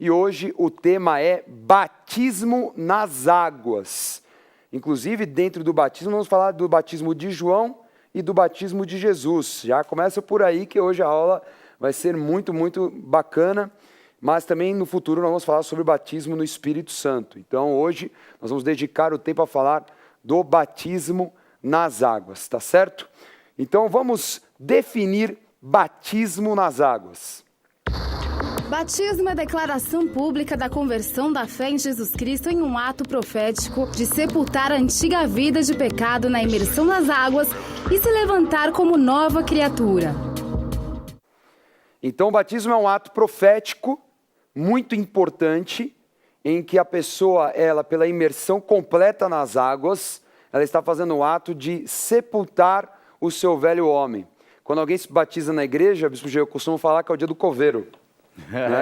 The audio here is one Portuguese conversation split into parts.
e hoje o tema é batismo nas águas. Inclusive, dentro do batismo, vamos falar do batismo de João e do batismo de Jesus. Já começa por aí que hoje a aula vai ser muito, muito bacana, mas também no futuro nós vamos falar sobre o batismo no Espírito Santo. Então hoje nós vamos dedicar o tempo a falar do batismo nas águas, tá certo? Então vamos definir batismo nas águas. Batismo é a declaração pública da conversão da fé em Jesus Cristo em um ato profético de sepultar a antiga vida de pecado na imersão nas águas e se levantar como nova criatura. Então o batismo é um ato profético muito importante em que a pessoa, ela pela imersão completa nas águas, ela está fazendo o ato de sepultar o seu velho homem. Quando alguém se batiza na igreja, bispo Gê, eu costumo falar que é o dia do coveiro.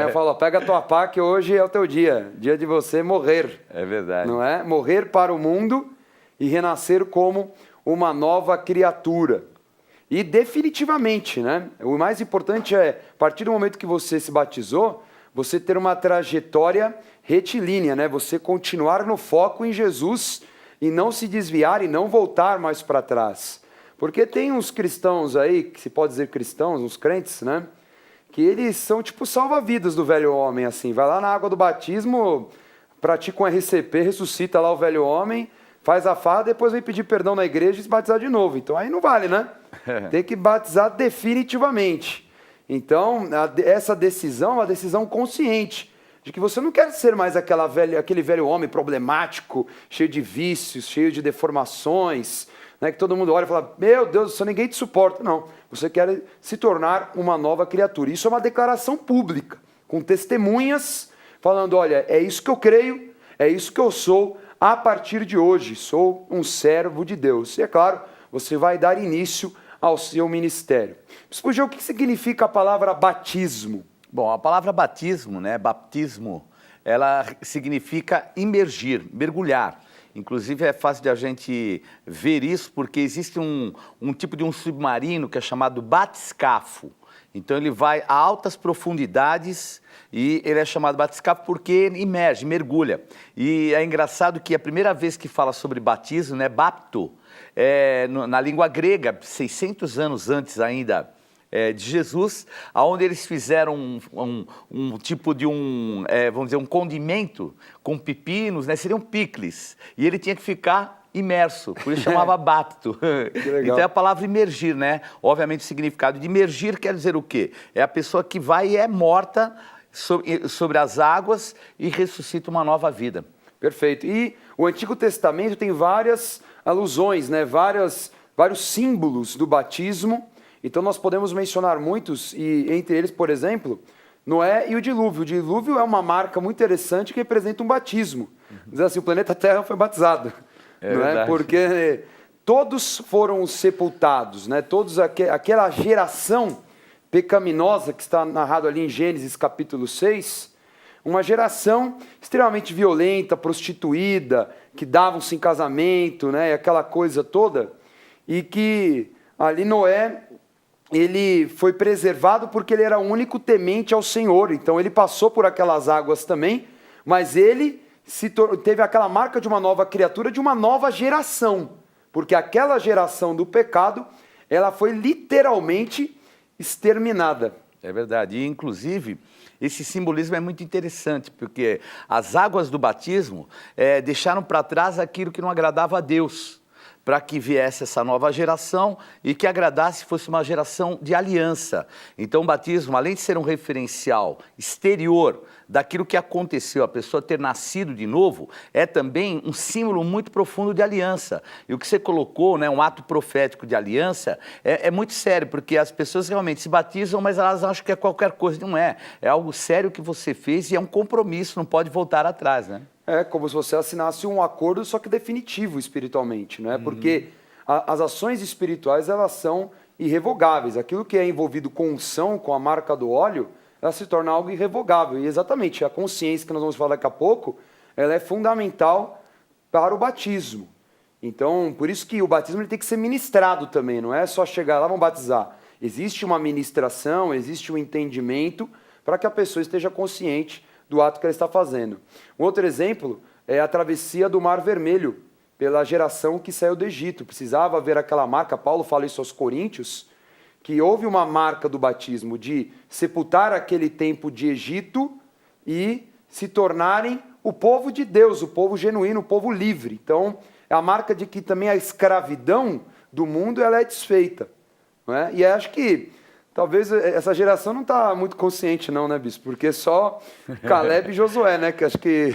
Eu falo, pega a tua pá que hoje é o teu dia de você morrer. É verdade. Não é? Morrer para o mundo e renascer como uma nova criatura. E definitivamente, né? O mais importante é, a partir do momento que você se batizou, você ter uma trajetória retilínea, né? Você continuar no foco em Jesus e não se desviar e não voltar mais para trás. Porque tem uns cristãos aí, que se pode dizer cristãos, uns crentes, né? Que eles são tipo salva-vidas do velho homem, assim. Vai lá na água do batismo, pratica um RCP, ressuscita lá o velho homem, faz a farra, depois vem pedir perdão na igreja e se batizar de novo. Então aí não vale, né? Tem que batizar definitivamente. Então, essa decisão é uma decisão consciente, de que você não quer ser mais aquele velho homem problemático, cheio de vícios, cheio de deformações, né, que todo mundo olha e fala, meu Deus do céu, ninguém te suporta. Não, você quer se tornar uma nova criatura. Isso é uma declaração pública, com testemunhas, falando, olha, é isso que eu creio, é isso que eu sou, a partir de hoje, sou um servo de Deus. E é claro, você vai dar início ao seu ministério. Bispo Gê, o que significa a palavra batismo? Bom, a palavra batismo, né, baptismo, ela significa imergir, mergulhar. Inclusive é fácil de a gente ver isso porque existe um tipo de um submarino que é chamado batiscafo. Então ele vai a altas profundidades e ele é chamado batiscafo porque ele imerge, mergulha. E é engraçado que a primeira vez que fala sobre batismo, né, bapto, na língua grega, 600 anos antes ainda de Jesus, onde eles fizeram um tipo de vamos dizer, um condimento com pepinos, né? Seriam picles, e ele tinha que ficar imerso, por isso chamava bapto. Então é a palavra imergir, né? Obviamente o significado de imergir quer dizer o quê? É a pessoa que vai e é morta sobre as águas e ressuscita uma nova vida. Perfeito. E o Antigo Testamento tem várias alusões, né? Vários símbolos do batismo. Então nós podemos mencionar muitos, e entre eles, por exemplo, Noé e o dilúvio. O dilúvio é uma marca muito interessante que representa um batismo. Diz assim, o planeta Terra foi batizado. Não é? Porque todos foram sepultados, né? Aquela geração pecaminosa que está narrado ali em Gênesis capítulo 6, uma geração extremamente violenta, prostituída, que davam-se em casamento, né? Aquela coisa toda, e que ali Noé, ele foi preservado porque ele era o único temente ao Senhor. Então ele passou por aquelas águas também, mas ele teve aquela marca de uma nova criatura, de uma nova geração, porque aquela geração do pecado, ela foi literalmente exterminada. É verdade, e inclusive esse simbolismo é muito interessante, porque as águas do batismo deixaram para trás aquilo que não agradava a Deus, para que viesse essa nova geração e que agradasse, fosse uma geração de aliança. Então o batismo, além de ser um referencial exterior daquilo que aconteceu, a pessoa ter nascido de novo, é também um símbolo muito profundo de aliança. E o que você colocou, né, um ato profético de aliança, é muito sério, porque as pessoas realmente se batizam, mas elas acham que é qualquer coisa, não é. É algo sério que você fez e é um compromisso, não pode voltar atrás, né? É como se você assinasse um acordo, só que definitivo espiritualmente, né? Porque as ações espirituais, elas são irrevogáveis. Aquilo que é envolvido com unção, com a marca do óleo, ela se torna algo irrevogável. E exatamente, a consciência que nós vamos falar daqui a pouco, ela é fundamental para o batismo. Então, por isso que o batismo ele tem que ser ministrado também, não é só chegar lá, vamos batizar. Existe uma ministração, existe um entendimento para que a pessoa esteja consciente do ato que ele está fazendo. Um outro exemplo é a travessia do Mar Vermelho, pela geração que saiu do Egito. Precisava haver aquela marca, Paulo fala isso aos Coríntios, que houve uma marca do batismo de sepultar aquele tempo de Egito e se tornarem o povo de Deus, o povo genuíno, o povo livre. Então, é a marca de que também a escravidão do mundo ela é desfeita. Não é? E acho que talvez essa geração não está muito consciente não, né, Bispo? Porque só Caleb e Josué, né, que acho que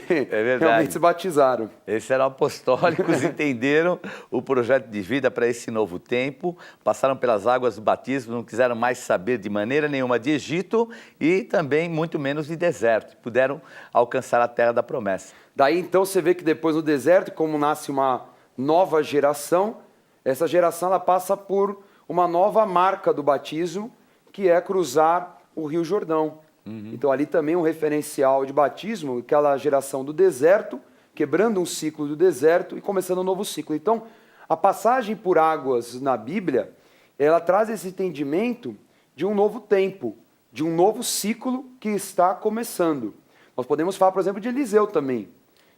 realmente se batizaram. Esses eram apostólicos, entenderam o projeto de vida para esse novo tempo, passaram pelas águas do batismo, não quiseram mais saber de maneira nenhuma de Egito e também muito menos de deserto. Puderam alcançar a terra da promessa. Daí então você vê que depois no deserto, como nasce uma nova geração, essa geração ela passa por uma nova marca do batismo, que é cruzar o Rio Jordão. Então ali também um referencial de batismo, aquela geração do deserto, quebrando um ciclo do deserto e começando um novo ciclo. Então, a passagem por águas na Bíblia, ela traz esse entendimento de um novo tempo, de um novo ciclo que está começando. Nós podemos falar, por exemplo, de Eliseu também.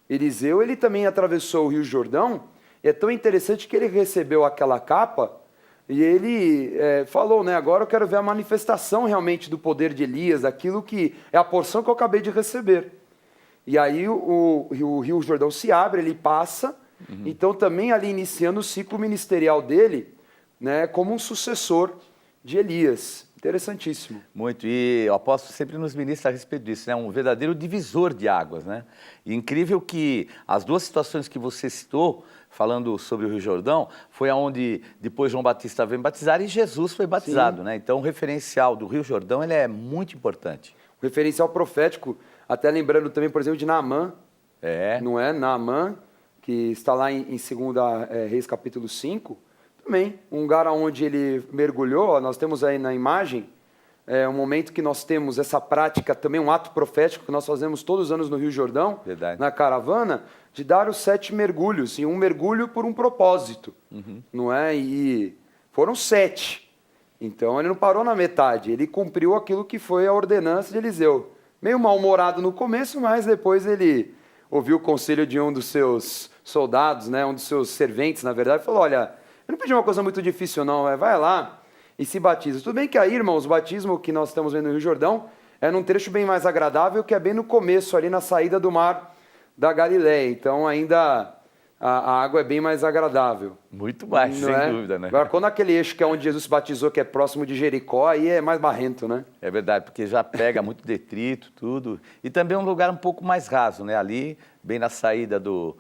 Eliseu, ele também atravessou o Rio Jordão, e é tão interessante que ele recebeu aquela capa, e ele falou, né, agora eu quero ver a manifestação realmente do poder de Elias, aquilo que é a porção que eu acabei de receber. E aí o Rio Jordão se abre, ele passa, então também ali iniciando o ciclo ministerial dele, né, como um sucessor de Elias. Interessantíssimo. Muito, e o apóstolo sempre nos ministra a respeito disso, né? Um verdadeiro divisor de águas, né? E incrível que as duas situações que você citou, falando sobre o Rio Jordão, foi aonde depois João Batista veio batizar e Jesus foi batizado, Sim. né? Então o referencial do Rio Jordão ele é muito importante. O referencial profético, até lembrando também, por exemplo, de Naamã, não é? Naamã, que está lá em 2 Reis capítulo 5, também, um lugar onde ele mergulhou, nós temos aí na imagem, um momento que nós temos essa prática, também um ato profético que nós fazemos todos os anos no Rio Jordão, Verdade. na caravana, de dar os 7 mergulhos, e um mergulho por um propósito, não é? E foram 7. Então ele não parou na metade, ele cumpriu aquilo que foi a ordenança de Eliseu. Meio mal-humorado no começo, mas depois ele ouviu o conselho de um dos seus soldados, né, um dos seus serventes, na verdade, e falou, olha, eu não pedi uma coisa muito difícil não, vai lá e se batiza. Tudo bem que aí, irmãos, o batismo que nós estamos vendo no Rio Jordão é num trecho bem mais agradável, que é bem no começo, ali na saída do mar da Galileia. Então ainda a água é bem mais agradável. Muito mais, sem dúvida, né? Agora, quando aquele eixo que é onde Jesus se batizou, que é próximo de Jericó, aí é mais barrento, né? É verdade, porque já pega muito detrito, tudo. E também um lugar um pouco mais raso, né? Ali, bem na saída do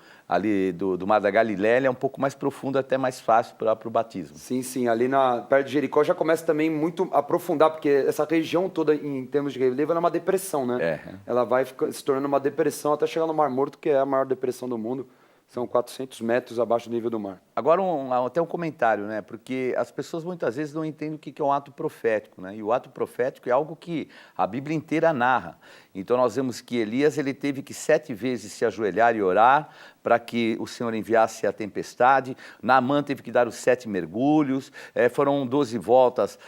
Mar da Galileia, é um pouco mais profundo, até mais fácil para o batismo. Sim, ali perto de Jericó já começa também muito a aprofundar, porque essa região toda, em termos de relevo, ela é uma depressão, né? Ela vai se tornando uma depressão até chegar no Mar Morto, que é a maior depressão do mundo. São 400 metros abaixo do nível do mar. Agora, até um comentário, né? Porque as pessoas muitas vezes não entendem o que é um ato profético, né? E o ato profético é algo que a Bíblia inteira narra. Então, nós vemos que Elias ele teve que 7 vezes se ajoelhar e orar para que o Senhor enviasse a tempestade. Naamã teve que dar os 7 mergulhos. Foram 12 voltas,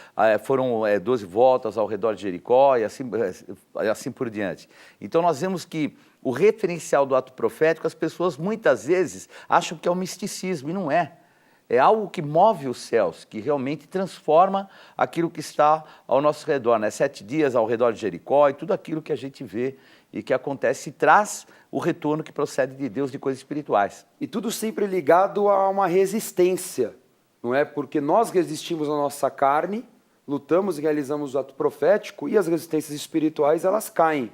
12 voltas ao redor de Jericó e assim por diante. Então, nós vemos que o referencial do ato profético, as pessoas muitas vezes acham que é um misticismo, e não é. É algo que move os céus, que realmente transforma aquilo que está ao nosso redor, né? 7 dias ao redor de Jericó e tudo aquilo que a gente vê e que acontece e traz o retorno que procede de Deus de coisas espirituais. E tudo sempre ligado a uma resistência, não é? Porque nós resistimos à nossa carne, lutamos e realizamos o ato profético e as resistências espirituais, elas caem.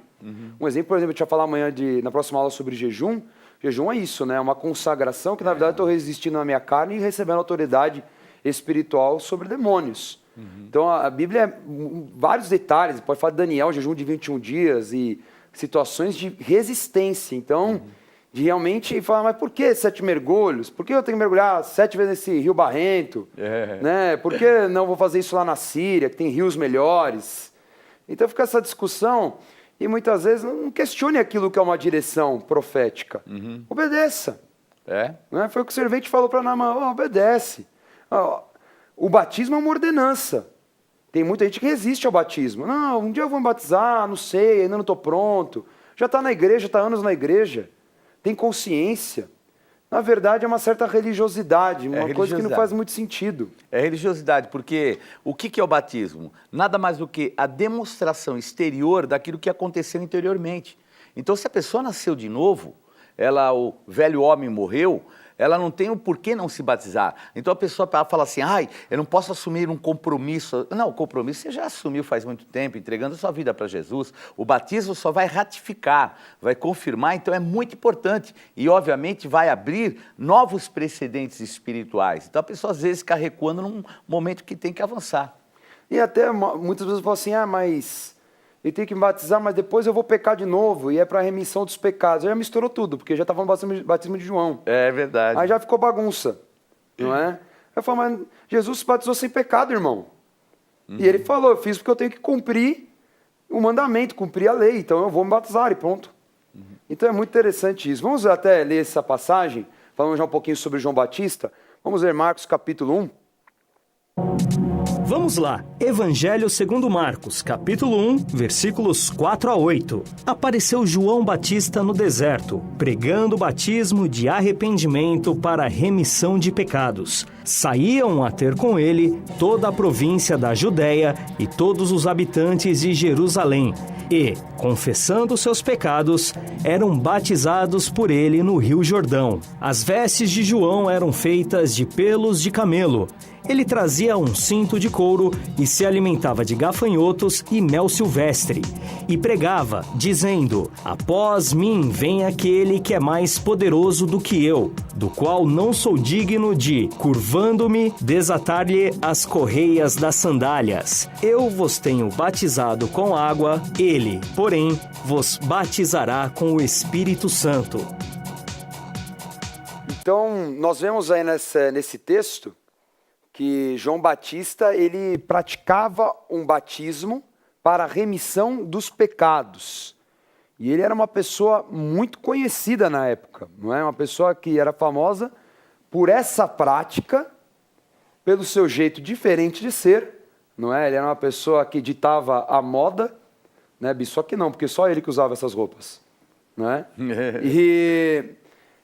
Um exemplo, por exemplo, eu te ia falar amanhã, na próxima aula sobre jejum. Jejum é isso, né? É uma consagração que, na verdade, eu estou resistindo na minha carne e recebendo autoridade espiritual sobre demônios. Então, a Bíblia, vários detalhes, pode falar de Daniel, jejum de 21 dias e situações de resistência. Então, de realmente falar, mas por que 7 mergulhos? Por que eu tenho que mergulhar 7 vezes nesse rio barrento? Né? Por que não vou fazer isso lá na Síria, que tem rios melhores? Então, fica essa discussão. E muitas vezes não questione aquilo que é uma direção profética. Obedeça. Né? Foi o que o servente falou para Naamã, obedece. O batismo é uma ordenança. Tem muita gente que resiste ao batismo. Não, um dia eu vou me batizar, não sei, ainda não estou pronto. Já está na igreja, está anos na igreja, tem consciência. Na verdade, é uma certa religiosidade, uma coisa que não faz muito sentido. É religiosidade, porque o que é o batismo? Nada mais do que a demonstração exterior daquilo que aconteceu interiormente. Então, se a pessoa nasceu de novo, o velho homem morreu, ela não tem o porquê não se batizar. Então a pessoa fala assim, eu não posso assumir um compromisso. Não, o compromisso você já assumiu faz muito tempo, entregando a sua vida para Jesus. O batismo só vai ratificar, vai confirmar, então é muito importante. E, obviamente, vai abrir novos precedentes espirituais. Então a pessoa, às vezes, fica recuando num momento que tem que avançar. E até muitas vezes falam assim, mas eu tenho que me batizar, mas depois eu vou pecar de novo, e é para a remissão dos pecados. Aí já misturou tudo, porque já estava no batismo de João. É verdade. Aí já ficou bagunça, não é? Eu falo, mas Jesus se batizou sem pecado, irmão. E ele falou, eu fiz porque eu tenho que cumprir o mandamento, cumprir a lei, então eu vou me batizar e pronto. Então é muito interessante isso. Vamos até ler essa passagem, falando já um pouquinho sobre João Batista. Vamos ler Marcos capítulo 1. Vamos lá, Evangelho segundo Marcos, capítulo 1, versículos 4 a 8. Apareceu João Batista no deserto, pregando o batismo de arrependimento para a remissão de pecados. Saíam a ter com ele toda a província da Judéia e todos os habitantes de Jerusalém, e, confessando seus pecados, eram batizados por ele no Rio Jordão. As vestes de João eram feitas de pelos de camelo. Ele trazia um cinto de couro e se alimentava de gafanhotos e mel silvestre. E pregava, dizendo, após mim vem aquele que é mais poderoso do que eu, do qual não sou digno de, curvando-me, desatar-lhe as correias das sandálias. Eu vos tenho batizado com água, ele, porém, vos batizará com o Espírito Santo. Então, nós vemos aí nesse texto que João Batista, ele praticava um batismo para a remissão dos pecados. E ele era uma pessoa muito conhecida na época, não é? Uma pessoa que era famosa por essa prática, pelo seu jeito diferente de ser, não é? Ele era uma pessoa que ditava a moda, né? Só que não, porque só ele que usava essas roupas, não é? E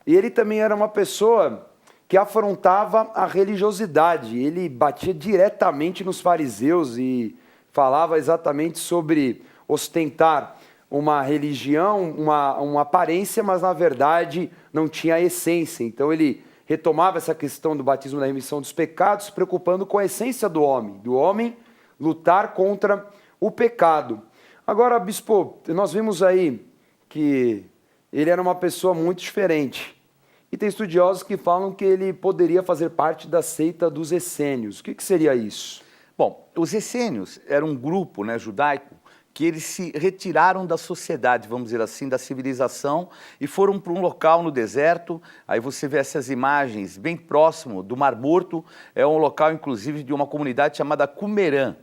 ele também era uma pessoa que afrontava a religiosidade. Ele batia diretamente nos fariseus e falava exatamente sobre ostentar uma religião, uma aparência, mas na verdade não tinha a essência. Então ele retomava essa questão do batismo da remissão dos pecados, se preocupando com a essência do homem lutar contra o pecado. Agora, bispo, nós vimos aí que ele era uma pessoa muito diferente. E tem estudiosos que falam que ele poderia fazer parte da seita dos essênios. O que seria isso? Bom, os essênios eram um grupo, né, judaico, que eles se retiraram da sociedade, vamos dizer assim, da civilização, e foram para um local no deserto. Aí você vê essas imagens bem próximo do Mar Morto. É um local, inclusive, de uma comunidade chamada Qumran.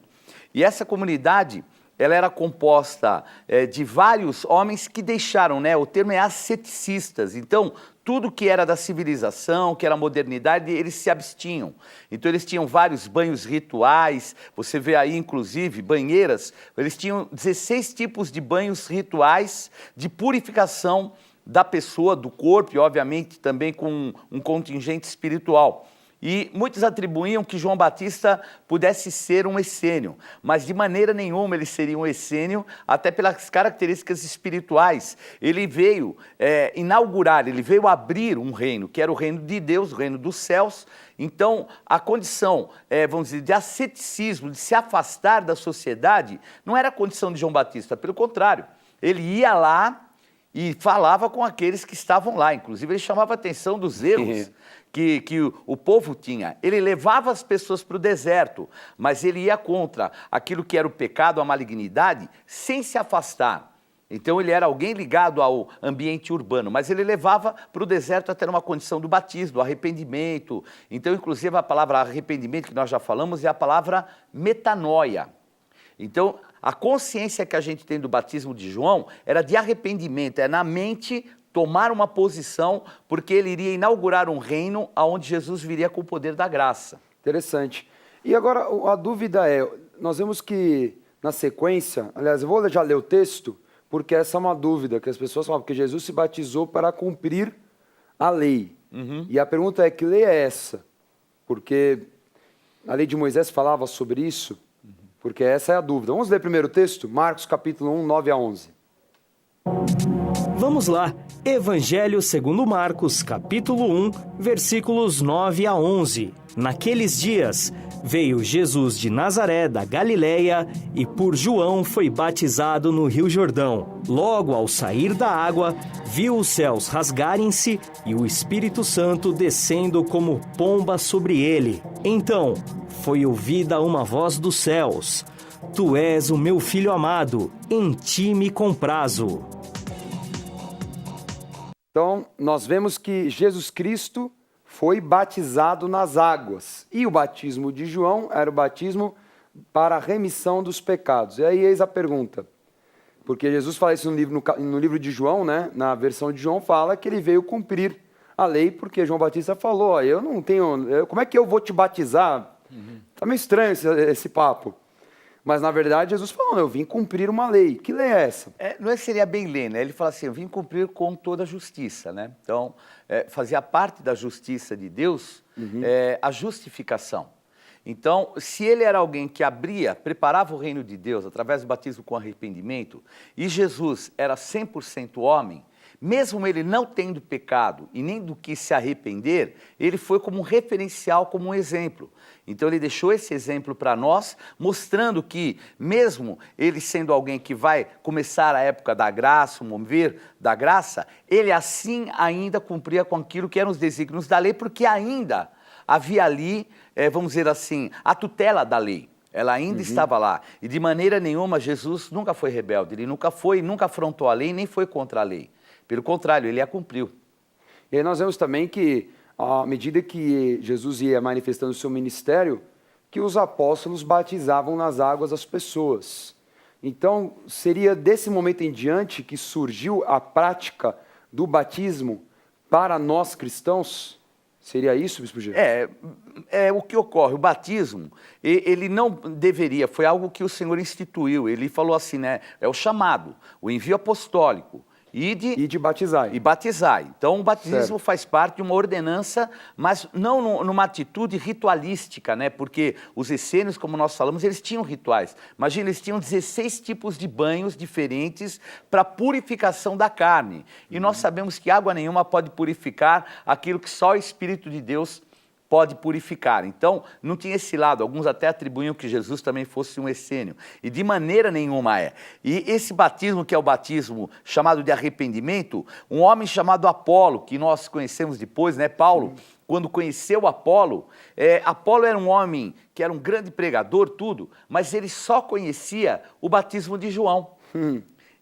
E essa comunidade, ela era composta de vários homens que deixaram, né? O termo é asceticistas. Então, tudo que era da civilização, que era modernidade, eles se abstinham. Então, eles tinham vários banhos rituais. Você vê aí, inclusive, banheiras. Eles tinham 16 tipos de banhos rituais de purificação da pessoa, do corpo e, obviamente, também com um contingente espiritual. E muitos atribuíam que João Batista pudesse ser um essênio, mas de maneira nenhuma ele seria um essênio, até pelas características espirituais. Ele veio inaugurar, ele veio abrir um reino, que era o reino de Deus, o reino dos céus. Então, a condição, vamos dizer, de asceticismo, de se afastar da sociedade, não era a condição de João Batista, pelo contrário. Ele ia lá e falava com aqueles que estavam lá, inclusive ele chamava a atenção dos erros que o povo tinha. Ele levava as pessoas para o deserto, mas ele ia contra aquilo que era o pecado, a malignidade, sem se afastar. Então ele era alguém ligado ao ambiente urbano, mas ele levava para o deserto até uma condição do batismo, do arrependimento. Então, inclusive, a palavra arrependimento, que nós já falamos, é a palavra metanoia. Então, a consciência que a gente tem do batismo de João era de arrependimento, é na mente tomar uma posição, porque ele iria inaugurar um reino onde Jesus viria com o poder da graça. Interessante. E agora a dúvida é, nós vemos que na sequência, aliás, eu vou já ler o texto, porque essa é uma dúvida que as pessoas falam, porque Jesus se batizou para cumprir a lei. E a pergunta é, que lei é essa? Porque a lei de Moisés falava sobre isso, porque essa é a dúvida. Vamos ler primeiro o texto? Marcos capítulo 1, 9 a 11. Vamos lá, Evangelho segundo Marcos, capítulo 1, versículos 9 a 11. Naqueles dias, veio Jesus de Nazaré, da Galileia, e por João foi batizado no Rio Jordão. Logo ao sair da água, viu os céus rasgarem-se e o Espírito Santo descendo como pomba sobre ele. Então, foi ouvida uma voz dos céus: Tu és o meu filho amado, em ti me comprazo. Então, nós vemos que Jesus Cristo foi batizado nas águas. E o batismo de João era o batismo para a remissão dos pecados. E aí eis a pergunta. Porque Jesus fala isso no livro de João, né? Na versão de João fala que ele veio cumprir a lei, porque João Batista falou, ó, eu não tenho... Como é que eu vou te batizar? Tá meio estranho esse papo. Mas, na verdade, Jesus falou, não, eu vim cumprir uma lei. Que lei é essa? Não seria bem lei, né? Ele fala assim, eu vim cumprir com toda a justiça, né? Então, fazia parte da justiça de Deus a justificação. Então, se ele era alguém que preparava o reino de Deus através do batismo com arrependimento, e Jesus era 100% homem, mesmo ele não tendo pecado e nem do que se arrepender, ele foi como um referencial, como um exemplo. Então ele deixou esse exemplo para nós, mostrando que mesmo ele sendo alguém que vai começar a época da graça, o mover da graça, ele assim ainda cumpria com aquilo que eram os desígnios da lei, porque ainda havia ali, vamos dizer assim, a tutela da lei. Ela ainda estava lá. E de maneira nenhuma Jesus nunca foi rebelde, ele nunca afrontou a lei, nem foi contra a lei. Pelo contrário, ele a cumpriu. E aí nós vemos também que, à medida que Jesus ia manifestando o seu ministério, que os apóstolos batizavam nas águas as pessoas. Então, seria desse momento em diante que surgiu a prática do batismo para nós cristãos? Seria isso, Bispo G? É o que ocorre. O batismo, ele não deveria, foi algo que o Senhor instituiu. Ele falou assim, né? É o chamado, o envio apostólico. E de batizar. E batizar. Então, o batismo Certo. faz parte de uma ordenança, mas não numa atitude ritualística, né? Porque os essênios, como nós falamos, eles tinham rituais. Imagina, eles tinham 16 tipos de banhos diferentes para purificação da carne. E nós sabemos que água nenhuma pode purificar aquilo que só o Espírito de Deus pode purificar. Então, não tinha esse lado. Alguns até atribuíam que Jesus também fosse um essênio. E de maneira nenhuma é. E esse batismo, que é o batismo chamado de arrependimento, um homem chamado Apolo, que nós conhecemos depois, né, Paulo, quando conheceu Apolo, Apolo era um homem que era um grande pregador, tudo, mas ele só conhecia o batismo de João.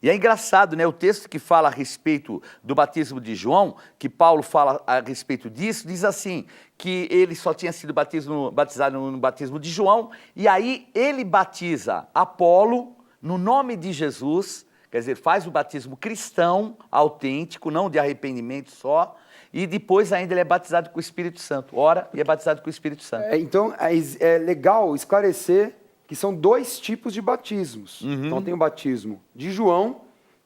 E é engraçado, né? O texto que fala a respeito do batismo de João, que Paulo fala a respeito disso, diz assim, que ele só tinha sido batizado no batismo de João, e aí ele batiza Apolo no nome de Jesus, quer dizer, faz o batismo cristão, autêntico, não de arrependimento só, e depois ainda ele é batizado com o Espírito Santo. Ora, e é batizado com o Espírito Santo. Então, é legal esclarecer que são dois tipos de batismos. Então tem o batismo de João,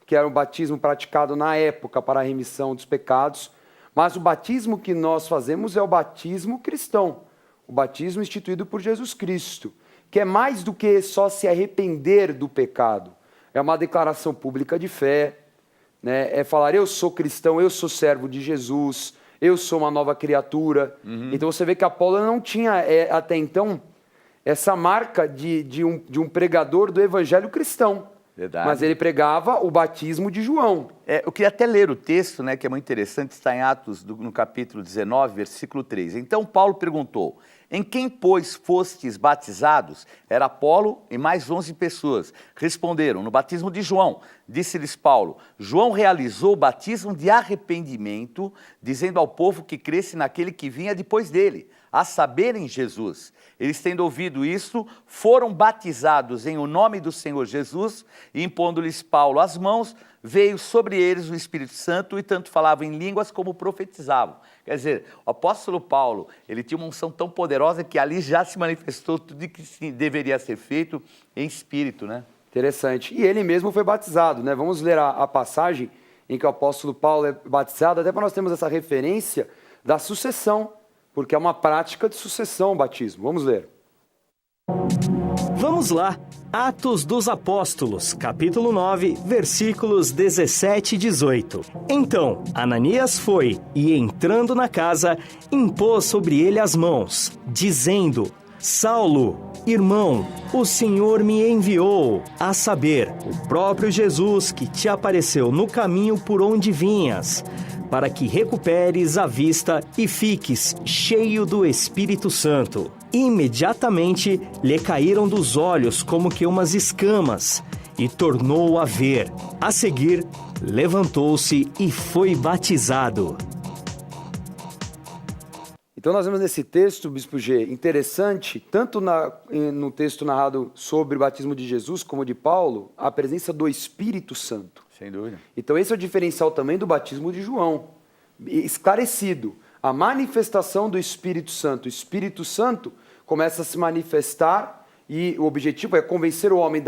que era o batismo praticado na época para a remissão dos pecados, mas o batismo que nós fazemos é o batismo cristão, o batismo instituído por Jesus Cristo, que é mais do que só se arrepender do pecado. É uma declaração pública de fé, né? É falar, eu sou cristão, eu sou servo de Jesus, eu sou uma nova criatura. Então você vê que Apolo não tinha até então essa marca de um pregador do evangelho cristão. Verdade. Mas ele pregava o batismo de João. Eu queria até ler o texto, né, que é muito interessante, está em Atos, no capítulo 19, versículo 3. Então Paulo perguntou, em quem, pois, fostes batizados? Era Apolo e mais 11 pessoas. Responderam, no batismo de João. Disse-lhes Paulo, João realizou o batismo de arrependimento, dizendo ao povo que cresce naquele que vinha depois dele, a saber, em Jesus. Eles, tendo ouvido isso, foram batizados em o nome do Senhor Jesus, e impondo-lhes Paulo as mãos, veio sobre eles o Espírito Santo, e tanto falavam em línguas como profetizavam. Quer dizer, o apóstolo Paulo, ele tinha uma unção tão poderosa que ali já se manifestou tudo que deveria ser feito em espírito, né? Interessante. E ele mesmo foi batizado, né? Vamos ler a passagem em que o apóstolo Paulo é batizado, até para nós termos essa referência da sucessão, porque é uma prática de sucessão o batismo. Vamos ler. Vamos lá. Atos dos Apóstolos, capítulo 9, versículos 17 e 18. Então, Ananias foi e, entrando na casa, impôs sobre ele as mãos, dizendo: Saulo, irmão, o Senhor me enviou, a saber, o próprio Jesus que te apareceu no caminho por onde vinhas, para que recuperes a vista e fiques cheio do Espírito Santo. Imediatamente lhe caíram dos olhos como que umas escamas, e tornou a ver. A seguir, levantou-se e foi batizado. Então nós vemos nesse texto, Bispo G, interessante, tanto no texto narrado sobre o batismo de Jesus como de Paulo, a presença do Espírito Santo. Sem dúvida. Então esse é o diferencial também do batismo de João. Esclarecido, a manifestação do Espírito Santo. O Espírito Santo começa a se manifestar e o objetivo é convencer o homem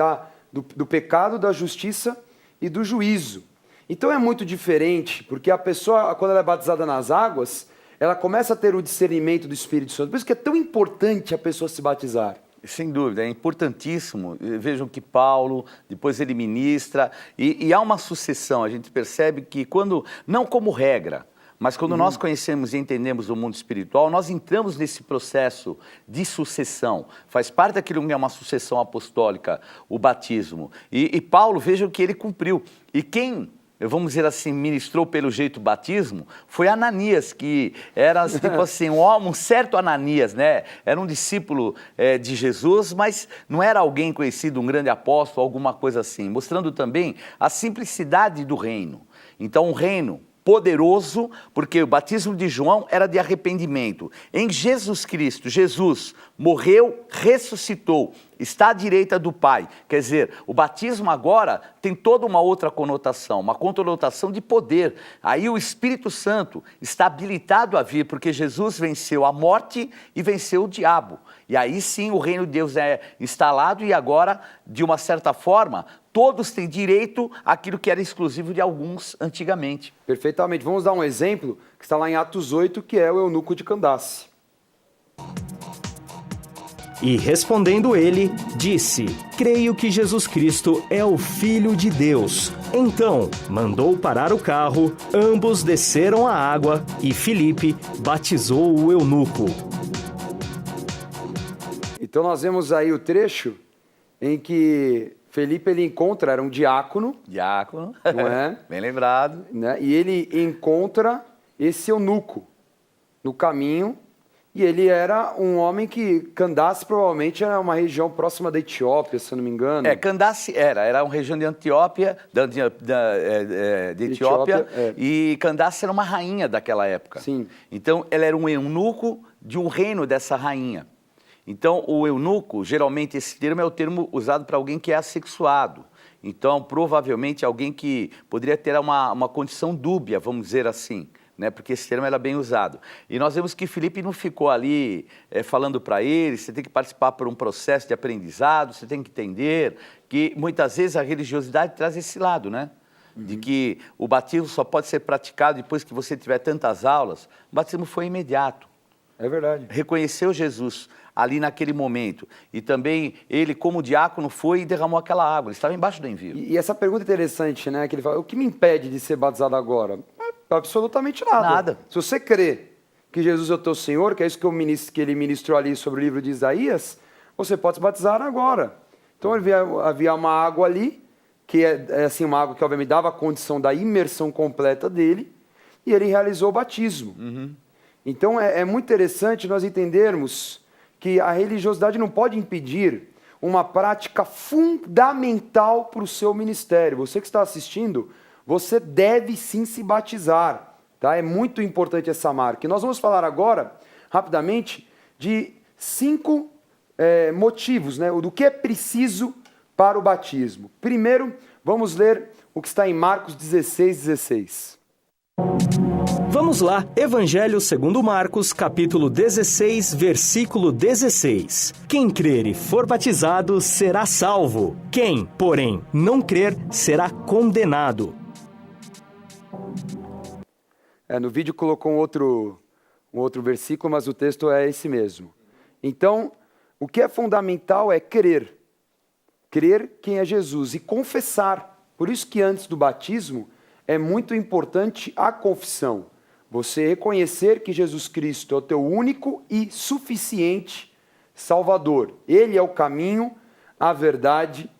do pecado, da justiça e do juízo. Então é muito diferente, porque a pessoa, quando ela é batizada nas águas, ela começa a ter o discernimento do Espírito Santo. Por isso que é tão importante a pessoa se batizar. Sem dúvida, é importantíssimo. Vejam que Paulo, depois ele ministra, e há uma sucessão. A gente percebe que quando, não como regra, mas quando nós conhecemos e entendemos o mundo espiritual, nós entramos nesse processo de sucessão. Faz parte daquilo que é uma sucessão apostólica, o batismo. E Paulo, vejam que ele cumpriu. E quem, vamos dizer assim, ministrou pelo jeito o batismo, foi Ananias, que era tipo assim, um certo Ananias, né? Era um discípulo de Jesus, mas não era alguém conhecido, um grande apóstolo, alguma coisa assim. Mostrando também a simplicidade do reino. Então, um reino poderoso, porque o batismo de João era de arrependimento. Em Jesus Cristo, Jesus morreu, ressuscitou, está à direita do Pai. Quer dizer, o batismo agora tem toda uma outra conotação, uma conotação de poder. Aí o Espírito Santo está habilitado a vir, porque Jesus venceu a morte e venceu o diabo. E aí sim o reino de Deus é instalado e agora, de uma certa forma, todos têm direito àquilo que era exclusivo de alguns antigamente. Perfeitamente. Vamos dar um exemplo que está lá em Atos 8, que é o eunuco de Candace. E respondendo ele, disse: Creio que Jesus Cristo é o Filho de Deus. Então, mandou parar o carro, ambos desceram à água e Filipe batizou o eunuco. Então nós vemos aí o trecho em que Felipe ele encontra, era um diácono. Diácono, não é? Bem lembrado. Né? E ele encontra esse eunuco no caminho. E ele era um homem que, Candace provavelmente era uma região próxima da Etiópia, se eu não me engano. Candace era uma região de Etiópia, de Etiópia, e Candace era uma rainha daquela época. Sim. Então, ela era um eunuco de um reino dessa rainha. Então, o eunuco, geralmente esse termo é o termo usado para alguém que é assexuado. Então, provavelmente alguém que poderia ter uma condição dúbia, vamos dizer assim. Né, porque esse termo era bem usado. E nós vemos que Filipe não ficou ali falando para ele, você tem que participar por um processo de aprendizado, você tem que entender que muitas vezes a religiosidade traz esse lado, né? De que o batismo só pode ser praticado depois que você tiver tantas aulas. O batismo foi imediato. É verdade. Reconheceu Jesus ali naquele momento. E também ele, como diácono, foi e derramou aquela água. Ele estava embaixo do envio. E essa pergunta é interessante, né? Que ele fala, o que me impede de ser batizado agora? Absolutamente nada. Nada. Se você crê que Jesus é o teu Senhor, que é isso que ele ministrou ali sobre o livro de Isaías, você pode se batizar agora. Então havia uma água ali, que é assim, uma água que obviamente dava a condição da imersão completa dele, e ele realizou o batismo. Então é muito interessante nós entendermos que a religiosidade não pode impedir uma prática fundamental para o seu ministério. Você que está assistindo, você deve sim se batizar, tá? É muito importante essa marca. E nós vamos falar agora, rapidamente, de 5 motivos, né? Do que é preciso para o batismo. Primeiro, vamos ler o que está em Marcos 16:16. Vamos lá, Evangelho segundo Marcos, capítulo 16, versículo 16. Quem crer e for batizado será salvo. Quem, porém, não crer será condenado. No vídeo colocou um outro versículo, mas o texto é esse mesmo. Então, o que é fundamental é crer. Crer quem é Jesus e confessar. Por isso que antes do batismo é muito importante a confissão. Você reconhecer que Jesus Cristo é o teu único e suficiente Salvador. Ele é o caminho, a verdade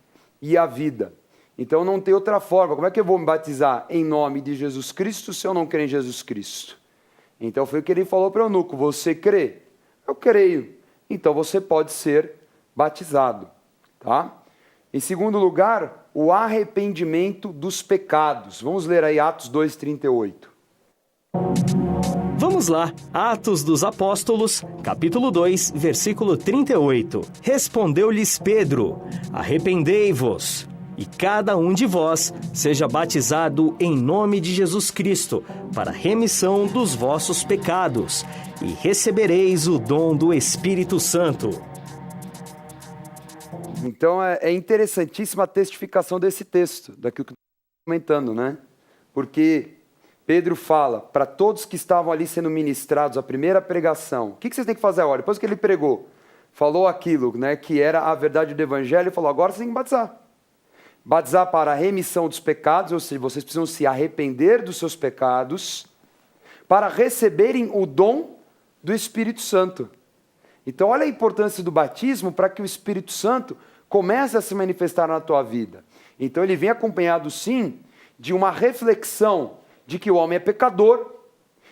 e a vida. Então não tem outra forma. Como é que eu vou me batizar em nome de Jesus Cristo se eu não crer em Jesus Cristo? Então foi o que ele falou para o eunuco. Você crê? Eu creio. Então você pode ser batizado. Tá? Em segundo lugar, o arrependimento dos pecados. Vamos ler aí Atos 2:38. Vamos lá, Atos dos Apóstolos, capítulo 2, versículo 38. Respondeu-lhes Pedro: arrependei-vos, e cada um de vós seja batizado em nome de Jesus Cristo, para remissão dos vossos pecados, e recebereis o dom do Espírito Santo. Então é interessantíssima a testificação desse texto, daquilo que estamos comentando, né? Porque Pedro fala para todos que estavam ali sendo ministrados, a primeira pregação, o que vocês têm que fazer agora? Depois que ele pregou, falou aquilo, né, que era a verdade do evangelho, e falou, agora vocês têm que batizar. Batizar para a remissão dos pecados, ou seja, vocês precisam se arrepender dos seus pecados, para receberem o dom do Espírito Santo. Então olha a importância do batismo para que o Espírito Santo comece a se manifestar na tua vida. Então ele vem acompanhado sim de uma reflexão de que o homem é pecador,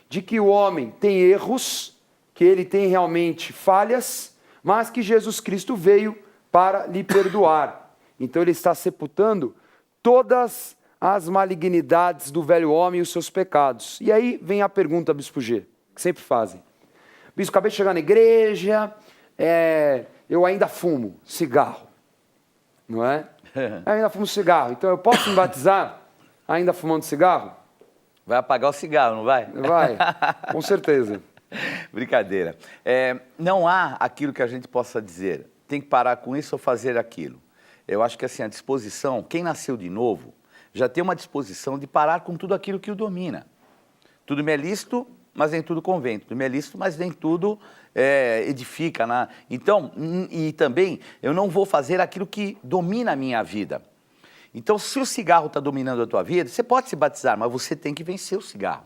de que o homem tem erros, que ele tem realmente falhas, mas que Jesus Cristo veio para lhe perdoar. Então ele está sepultando todas as malignidades do velho homem e os seus pecados. E aí vem a pergunta, Bispo G, que sempre fazem. Bispo, acabei de chegar na igreja, eu ainda fumo cigarro, não é? Eu ainda fumo cigarro, então eu posso me batizar ainda fumando cigarro? Vai apagar o cigarro, não vai? Vai, com certeza. Brincadeira. Não há aquilo que a gente possa dizer, tem que parar com isso ou fazer aquilo. Eu acho que assim, a disposição, quem nasceu de novo, já tem uma disposição de parar com tudo aquilo que o domina. Tudo me é lícito, mas nem tudo convém. Tudo me é lícito, mas nem tudo edifica. Né? Então, e também, eu não vou fazer aquilo que domina a minha vida. Então, se o cigarro está dominando a tua vida, você pode se batizar, mas você tem que vencer o cigarro.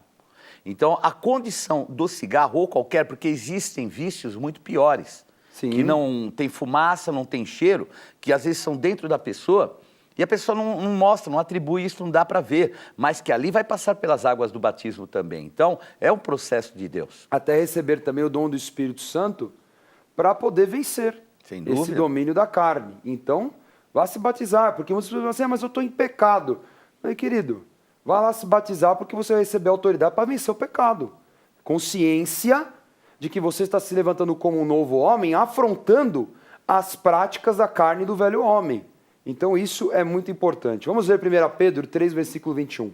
Então, a condição do cigarro, ou qualquer, porque existem vícios muito piores, Sim. que não tem fumaça, não tem cheiro, que às vezes são dentro da pessoa, e a pessoa não mostra, não atribui isso, não dá para ver, mas que ali vai passar pelas águas do batismo também. Então, é um processo de Deus. Até receber também o dom do Espírito Santo para poder vencer esse domínio da carne. Então, vá se batizar, porque muitas pessoas falam assim, mas eu estou em pecado. Aí, querido, vá lá se batizar porque você vai receber autoridade para vencer o pecado. Consciência de que você está se levantando como um novo homem, afrontando as práticas da carne do velho homem. Então isso é muito importante. Vamos ver 1 Pedro 3, versículo 21.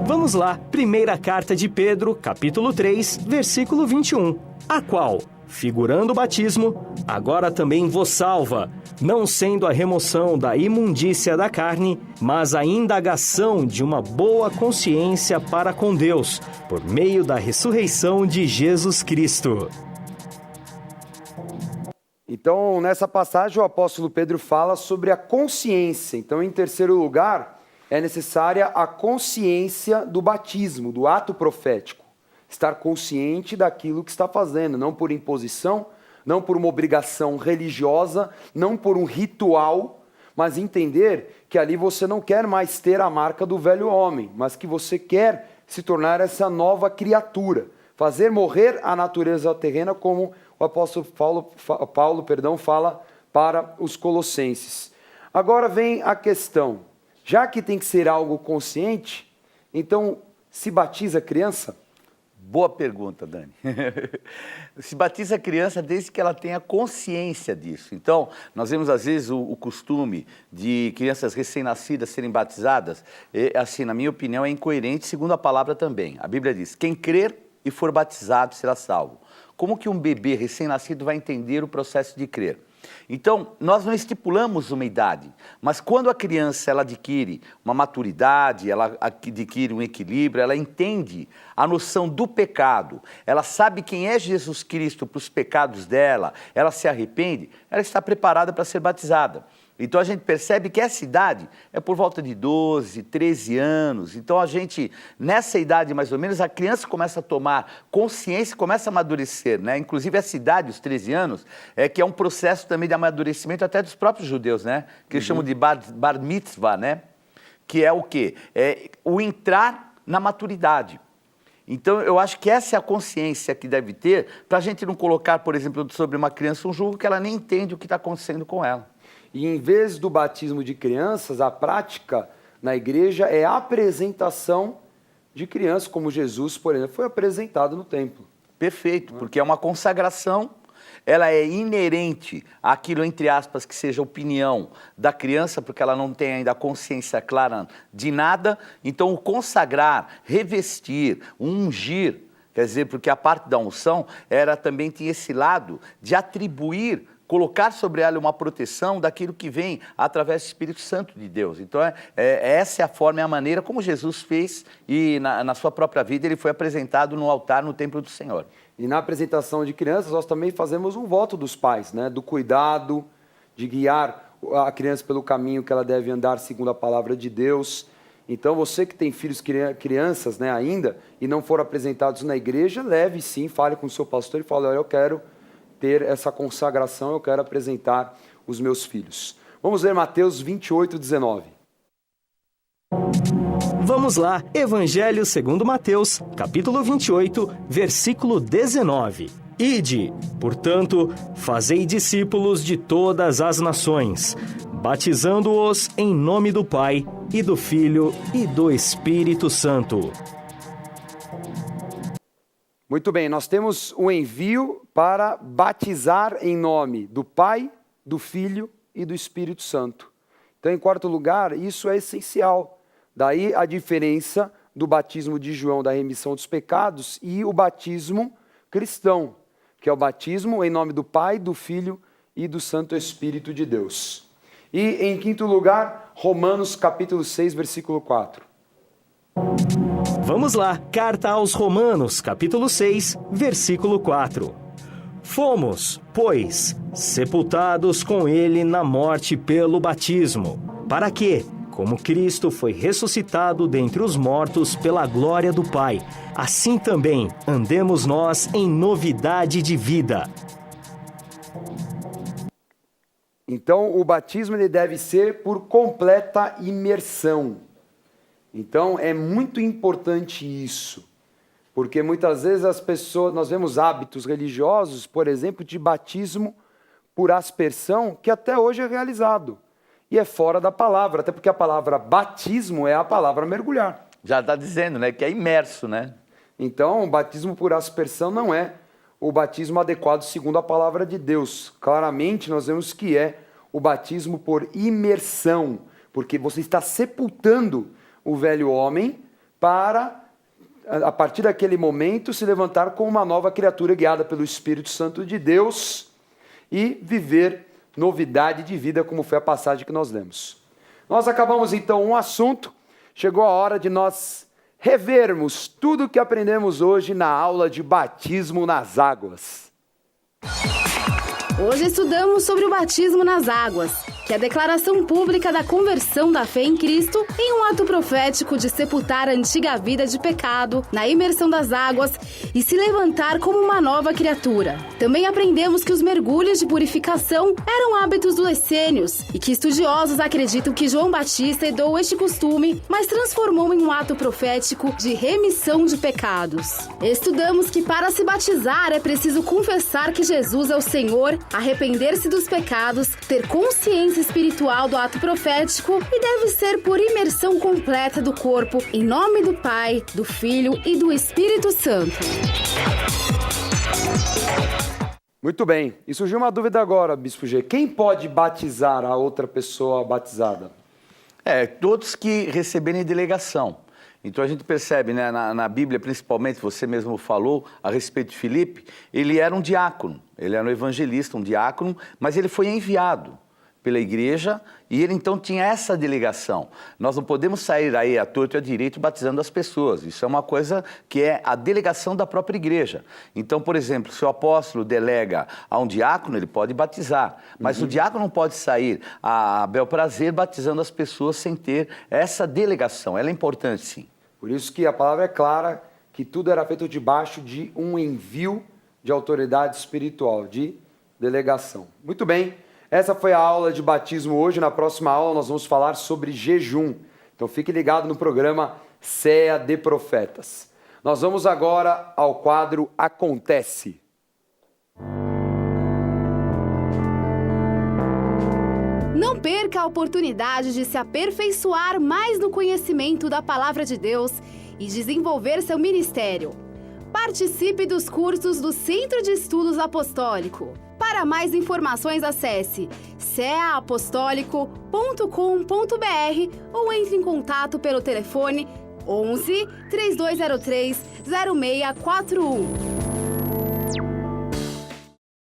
Vamos lá, primeira carta de Pedro, capítulo 3, versículo 21, a qual, figurando o batismo, agora também vos salva, não sendo a remoção da imundícia da carne, mas a indagação de uma boa consciência para com Deus, por meio da ressurreição de Jesus Cristo. Então, nessa passagem, o apóstolo Pedro fala sobre a consciência. Então, em terceiro lugar, é necessária a consciência do batismo, do ato profético. Estar consciente daquilo que está fazendo, não por imposição, não por uma obrigação religiosa, não por um ritual, mas entender que ali você não quer mais ter a marca do velho homem, mas que você quer se tornar essa nova criatura, fazer morrer a natureza terrena, como o apóstolo Paulo fala para os colossenses. Agora vem a questão, já que tem que ser algo consciente, então se batiza a criança? Boa pergunta, Dani. Se batiza a criança desde que ela tenha consciência disso. Então, nós vemos às vezes o costume de crianças recém-nascidas serem batizadas. E, assim, na minha opinião, é incoerente, segundo a palavra também. A Bíblia diz, quem crer e for batizado será salvo. Como que um bebê recém-nascido vai entender o processo de crer? Então, nós não estipulamos uma idade, mas quando a criança ela adquire uma maturidade, ela adquire um equilíbrio, ela entende a noção do pecado, ela sabe quem é Jesus Cristo para os pecados dela, ela se arrepende, ela está preparada para ser batizada. Então a gente percebe que essa idade é por volta de 12, 13 anos. Então a gente, nessa idade mais ou menos, a criança começa a tomar consciência, começa a amadurecer, né? Inclusive essa idade, os 13 anos, que é um processo também de amadurecimento até dos próprios judeus, né? Que eles chamam de bar mitzvah, né? Que é o quê? É o entrar na maturidade. Então, eu acho que essa é a consciência que deve ter para a gente não colocar, por exemplo, sobre uma criança um julgo que ela nem entende o que está acontecendo com ela. E em vez do batismo de crianças, a prática na igreja é a apresentação de crianças, como Jesus, por exemplo, foi apresentado no templo. Perfeito, porque é uma consagração, ela é inerente àquilo, entre aspas, que seja opinião da criança, porque ela não tem ainda a consciência clara de nada. Então, o consagrar, revestir, ungir, quer dizer, porque a parte da unção também tinha esse lado de atribuir, colocar sobre ela uma proteção daquilo que vem através do Espírito Santo de Deus. Então, essa é a forma e a maneira como Jesus fez e na sua própria vida ele foi apresentado no altar, no templo do Senhor. E na apresentação de crianças, nós também fazemos um voto dos pais, né? Do cuidado, de guiar a criança pelo caminho que ela deve andar segundo a palavra de Deus. Então, você que tem filhos, crianças, né, ainda, e não foram apresentados na igreja, leve sim, fale com o seu pastor e fale, olha, eu quero ter essa consagração, eu quero apresentar os meus filhos. Vamos ler Mateus 28, 19. Vamos lá, Evangelho segundo Mateus, capítulo 28, versículo 19. Ide, portanto, fazei discípulos de todas as nações, batizando-os em nome do Pai, e do Filho, e do Espírito Santo. Muito bem, nós temos o envio para batizar em nome do Pai, do Filho e do Espírito Santo. Então, em quarto lugar, isso é essencial. Daí a diferença do batismo de João da remissão dos pecados e o batismo cristão, que é o batismo em nome do Pai, do Filho e do Santo Espírito de Deus. E em quinto lugar, Romanos capítulo 6, versículo 4. Vamos lá, Carta aos Romanos, capítulo 6, versículo 4. Fomos, pois, sepultados com ele na morte pelo batismo, para que, como Cristo foi ressuscitado dentre os mortos pela glória do Pai, assim também andemos nós em novidade de vida. Então, o batismo ele deve ser por completa imersão. Então, é muito importante isso, porque muitas vezes as pessoas, nós vemos hábitos religiosos, por exemplo, de batismo por aspersão, que até hoje é realizado. E é fora da palavra, até porque a palavra batismo é a palavra mergulhar. Já está dizendo, né, que é imerso, né? Então, o batismo por aspersão não é o batismo adequado segundo a palavra de Deus. Claramente, nós vemos que é o batismo por imersão, porque você está sepultando o velho homem para, a partir daquele momento, se levantar como uma nova criatura guiada pelo Espírito Santo de Deus e viver novidade de vida, como foi a passagem que nós lemos. Nós acabamos então um assunto, chegou a hora de nós revermos tudo o que aprendemos hoje na aula de batismo nas águas. Hoje estudamos sobre o batismo nas águas, que é a declaração pública da conversão da fé em Cristo em um ato profético de sepultar a antiga vida de pecado na imersão das águas e se levantar como uma nova criatura. Também aprendemos que os mergulhos de purificação eram hábitos dos essênios e que estudiosos acreditam que João Batista herdou este costume, mas transformou em um ato profético de remissão de pecados. Estudamos que para se batizar é preciso confessar que Jesus é o Senhor, arrepender-se dos pecados ter consciência espiritual do ato profético e deve ser por imersão completa do corpo, em nome do Pai, do Filho e do Espírito Santo. Muito bem. E surgiu uma dúvida agora, Bispo G. Quem pode batizar a outra pessoa batizada? Todos que receberem delegação. Então a gente percebe, né, na Bíblia, principalmente, você mesmo falou a respeito de Filipe, ele era um diácono, ele era um evangelista, um diácono, mas ele foi enviado pela igreja e ele então tinha essa delegação. Nós não podemos sair aí à torto e à direito batizando as pessoas. Isso é uma coisa que é a delegação da própria igreja. Então, por exemplo, se o apóstolo delega a um diácono, ele pode batizar. Mas o diácono não pode sair a bel prazer batizando as pessoas sem ter essa delegação. Ela é importante, sim. Por isso que a palavra é clara que tudo era feito debaixo de um envio de autoridade espiritual, de delegação. Muito bem, essa foi a aula de batismo hoje. Na próxima aula nós vamos falar sobre jejum. Então fique ligado no programa CEA de Profetas. Nós vamos agora ao quadro Acontece. Não perca a oportunidade de se aperfeiçoar mais no conhecimento da Palavra de Deus e desenvolver seu ministério. Participe dos cursos do Centro de Estudos Apostólico. Para mais informações, acesse ceaapostólico.com.br ou entre em contato pelo telefone 11 3203 0641.